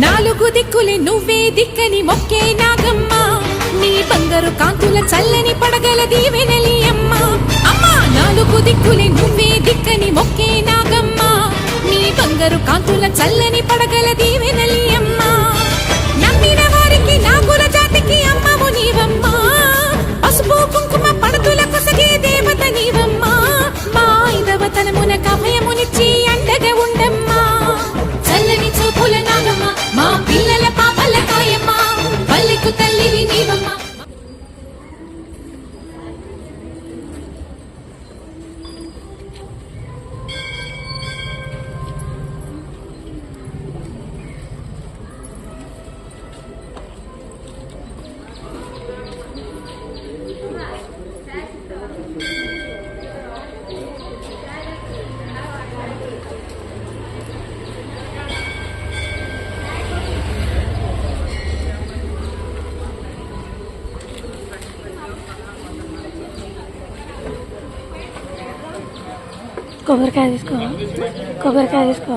నాలుగు దిక్కులే నువ్వే దిక్కని మొక్కే నాగమ్మ నీ బంగారు కాంతుల చల్లని పడగల దీవెనలి అమ్మ అమ్మ నాలుగు దిక్కులే నువ్వే దిక్కని మొక్కే నాగమ్మ నీ బంగారు కాంతుల చల్లని పడగల దీవెనలి అమ్మ నమ్మిన వారికి నాగుల జాతికి అమ్మవు నీవమ్మ పసుపు కుంకుమ పడతుల కొసగే దేవత నీవమ్మ మా ఐదవతనమున కభయమునిచ్చి అండగా ఉండమ్మా చల్లని చూపుల నాగమ్మ మా పిల్లల పాపల కాయమ్మ పల్లెకు తల్లివి నీవమ్మ. కొబ్బరికాయ తీసుకో